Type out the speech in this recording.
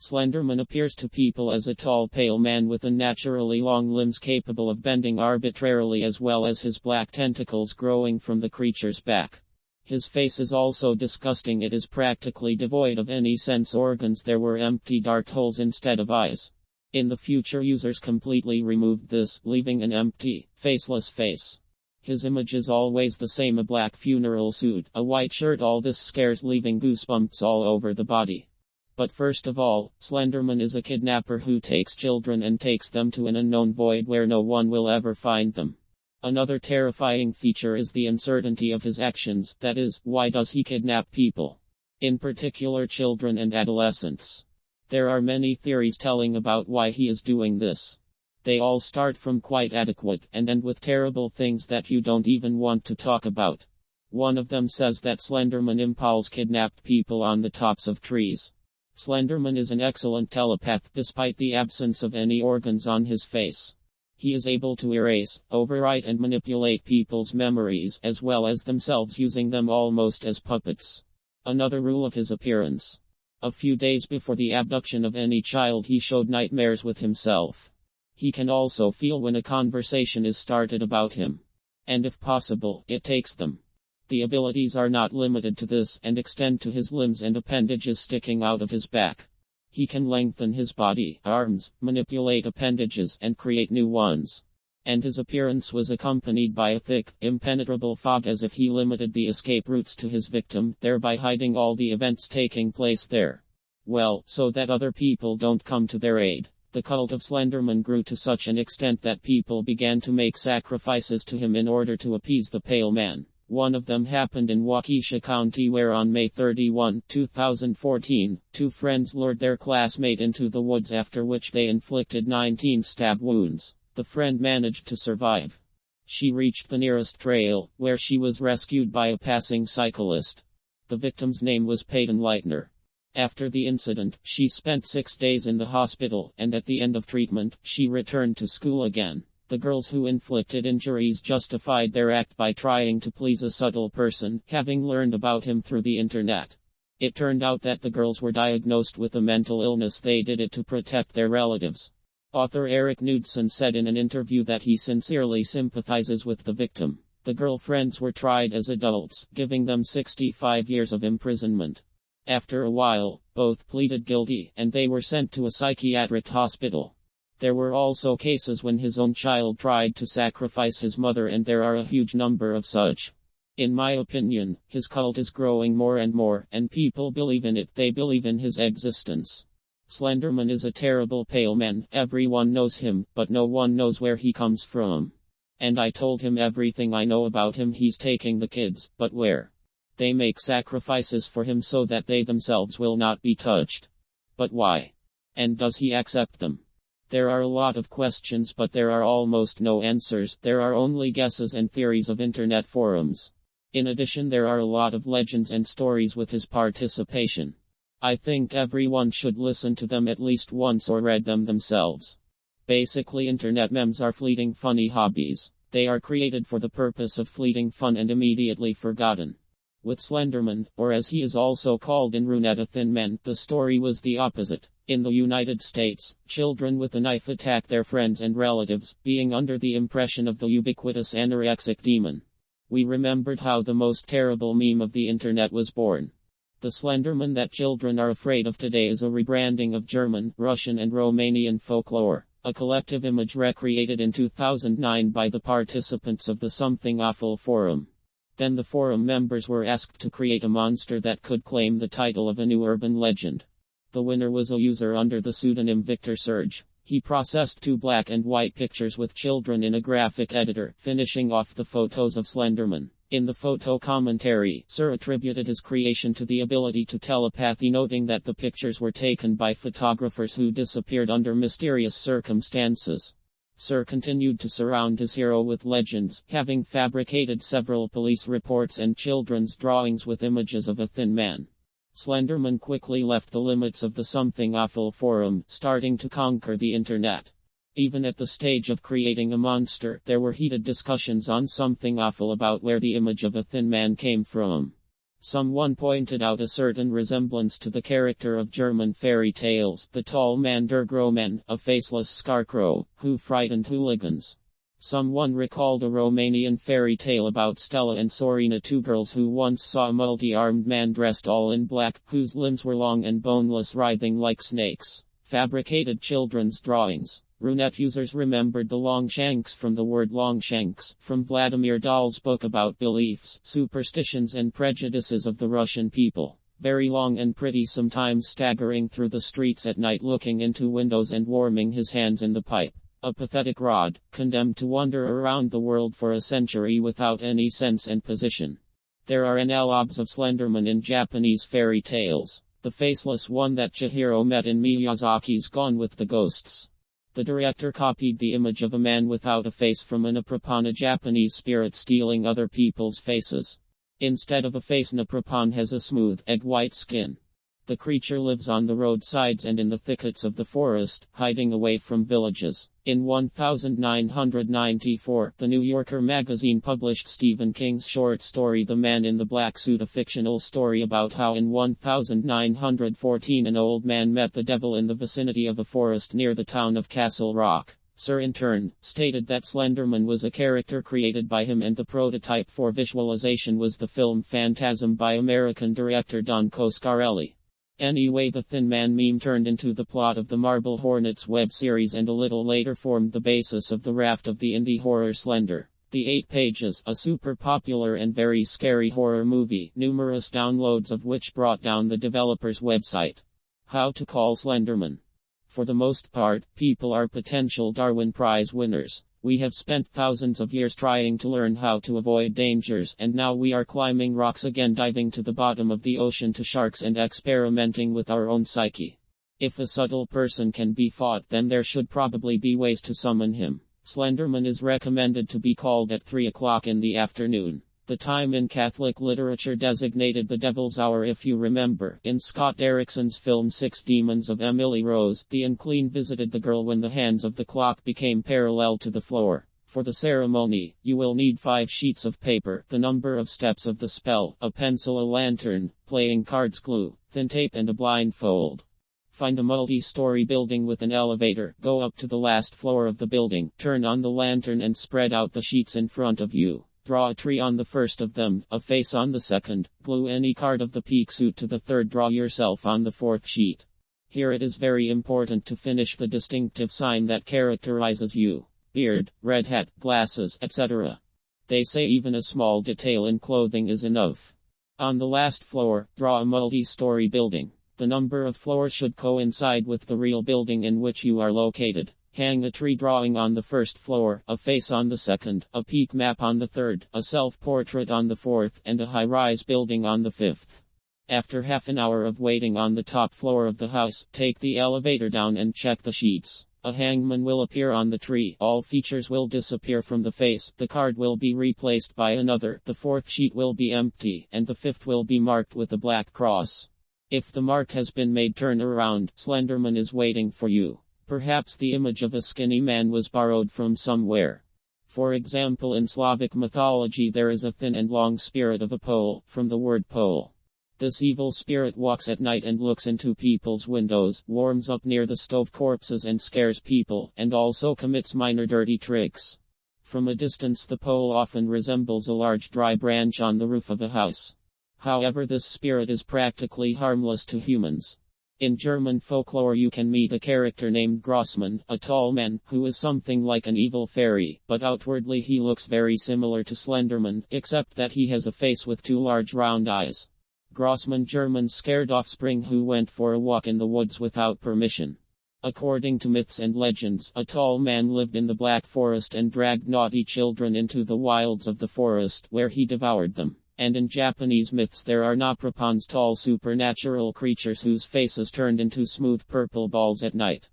Slenderman appears to people as a tall pale man with unnaturally long limbs capable of bending arbitrarily, as well as his black tentacles growing from the creature's back. His face is also disgusting. It is practically devoid of any sense organs. There were empty dark holes instead of eyes. In the future, users completely removed this, leaving an empty, faceless face. His image is always the same: a black funeral suit, a white shirt. All this scares, leaving goosebumps all over the body. But first of all, Slenderman is a kidnapper who takes children and takes them to an unknown void where no one will ever find them. Another terrifying feature is the uncertainty of his actions, that is, why does he kidnap people? In particular, children and adolescents. There are many theories telling about why he is doing this. They all start from quite adequate and end with terrible things that you don't even want to talk about. One of them says that Slenderman impales kidnapped people on the tops of trees. Slenderman is an excellent telepath despite the absence of any organs on his face. He is able to erase, overwrite and manipulate people's memories as well as themselves, using them almost as puppets. Another rule of his appearance. A few days before the abduction of any child, he showed nightmares with himself. He can also feel when a conversation is started about him. And if possible, it takes them. The abilities are not limited to this and extend to his limbs and appendages sticking out of his back. He can lengthen his body, arms, manipulate appendages, and create new ones. And his appearance was accompanied by a thick, impenetrable fog, as if he limited the escape routes to his victim, thereby hiding all the events taking place there. Well, so that other people don't come to their aid. The cult of Slenderman grew to such an extent that people began to make sacrifices to him in order to appease the pale man. One of them happened in Waukesha County, where on May 31, 2014, two friends lured their classmate into the woods, after which they inflicted 19 stab wounds. The friend managed to survive. She reached the nearest trail, where she was rescued by a passing cyclist. The victim's name was Peyton Leitner. After the incident, she spent 6 days in the hospital, and at the end of treatment, she returned to school again. The girls who inflicted injuries justified their act by trying to please a subtle person, having learned about him through the internet. It turned out that the girls were diagnosed with a mental illness. They did it to protect their relatives. Author Eric Knudsen said in an interview that he sincerely sympathizes with the victim. The girlfriends were tried as adults, giving them 65 years of imprisonment. After a while, both pleaded guilty, and they were sent to a psychiatric hospital. There were also cases when his own child tried to sacrifice his mother, and there are a huge number of such. In my opinion, his cult is growing more and more, and people believe in it. They believe in his existence. Slenderman is a terrible pale man. Everyone knows him, but no one knows where he comes from. And I told him everything I know about him. He's taking the kids, but where? They make sacrifices for him so that they themselves will not be touched. But why? And does he accept them? There are a lot of questions, but there are almost no answers. There are only guesses and theories of internet forums. In addition, there are a lot of legends and stories with his participation. I think everyone should listen to them at least once or read them themselves. Basically, internet memes are fleeting funny hobbies. They are created for the purpose of fleeting fun and immediately forgotten. With Slenderman, or as he is also called in Runetta, Thin Man, the story was the opposite. In the United States, children with a knife attack their friends and relatives, being under the impression of the ubiquitous anorexic demon. We remembered how the most terrible meme of the internet was born. The Slenderman that children are afraid of today is a rebranding of German, Russian and Romanian folklore, a collective image recreated in 2009 by the participants of the Something Awful forum. Then the forum members were asked to create a monster that could claim the title of a new urban legend. The winner was a user under the pseudonym Victor Surge. He processed 2 black and white pictures with children in a graphic editor, finishing off the photos of Slenderman. In the photo commentary, Sir attributed his creation to the ability to telepathy, noting that the pictures were taken by photographers who disappeared under mysterious circumstances. Sir continued to surround his hero with legends, having fabricated several police reports and children's drawings with images of a thin man. Slenderman quickly left the limits of the Something Awful forum, starting to conquer the internet. Even at the stage of creating a monster, there were heated discussions on Something Awful about where the image of a thin man came from. Someone pointed out a certain resemblance to the character of German fairy tales, the tall man der Groman, a faceless scarecrow, who frightened hooligans. Someone recalled a Romanian fairy tale about Stella and Sorina, two girls who once saw a multi-armed man dressed all in black, whose limbs were long and boneless, writhing like snakes. Fabricated children's drawings. Runet users remembered the Longshanks from the word Longshanks, from Vladimir Dahl's book about beliefs, superstitions and prejudices of the Russian people. Very long and pretty, sometimes staggering through the streets at night, looking into windows and warming his hands in the pipe. A pathetic rod, condemned to wander around the world for a century without any sense and position. There are analogues of Slenderman in Japanese fairy tales. The faceless one that Chihiro met in Miyazaki's Gone with the Ghosts. The director copied the image of a man without a face from an Aprapana Japanese spirit stealing other people's faces. Instead of a face, an Aprapan has a smooth, egg-white skin. The creature lives on the roadsides and in the thickets of the forest, hiding away from villages. In 1994, The New Yorker magazine published Stephen King's short story The Man in the Black Suit, a fictional story about how in 1914 an old man met the devil in the vicinity of a forest near the town of Castle Rock. Sir in turn stated that Slenderman was a character created by him, and the prototype for visualization was the film Phantasm by American director Don Coscarelli. Anyway, the Thin Man meme turned into the plot of the Marble Hornets web series and a little later formed the basis of the raft of the indie horror Slender. The 8 Pages, a super popular and very scary horror movie, numerous downloads of which brought down the developer's website. How to call Slenderman. For the most part, people are potential Darwin Prize winners. We have spent thousands of years trying to learn how to avoid dangers, and now we are climbing rocks again, diving to the bottom of the ocean to sharks and experimenting with our own psyche. If a subtle person can be fought, then there should probably be ways to summon him. Slenderman is recommended to be called at 3 o'clock in the afternoon. The time in Catholic literature designated the Devil's Hour, if you remember. In Scott Derrickson's film 6 Demons of Emily Rose, the unclean visited the girl when the hands of the clock became parallel to the floor. For the ceremony, you will need 5 sheets of paper, the number of steps of the spell, a pencil, a lantern, playing cards, glue, thin tape and a blindfold. Find a multi-story building with an elevator, go up to the last floor of the building, turn on the lantern and spread out the sheets in front of you. Draw a tree on the first of them, a face on the second, glue any card of the peak suit to the third, draw yourself on the 4th sheet. Here it is very important to finish the distinctive sign that characterizes you. Beard, red hat, glasses, etc. They say even a small detail in clothing is enough. On the last floor, draw a multi-story building. The number of floors should coincide with the real building in which you are located. Hang a tree drawing on the 1st floor, a face on the 2nd, a peak map on the 3rd, a self-portrait on the 4th, and a high-rise building on the 5th. After half an hour of waiting on the top floor of the house, take the elevator down and check the sheets. A hangman will appear on the tree, all features will disappear from the face, the card will be replaced by another, the 4th sheet will be empty, and the 5th will be marked with a black cross. If the mark has been made, turn around, Slenderman is waiting for you. Perhaps the image of a skinny man was borrowed from somewhere. For example, in Slavic mythology there is a thin and long spirit of a Pole, from the word Pole. This evil spirit walks at night and looks into people's windows, warms up near the stove corpses and scares people, and also commits minor dirty tricks. From a distance the Pole often resembles a large dry branch on the roof of a house. However, this spirit is practically harmless to humans. In German folklore you can meet a character named Grossman, a tall man, who is something like an evil fairy, but outwardly he looks very similar to Slenderman, except that he has a face with 2 large round eyes. Grossman German scared offspring who went for a walk in the woods without permission. According to myths and legends, a tall man lived in the Black Forest and dragged naughty children into the wilds of the forest, where he devoured them. And in Japanese myths there are Naprapans, tall supernatural creatures whose faces turned into smooth purple balls at night.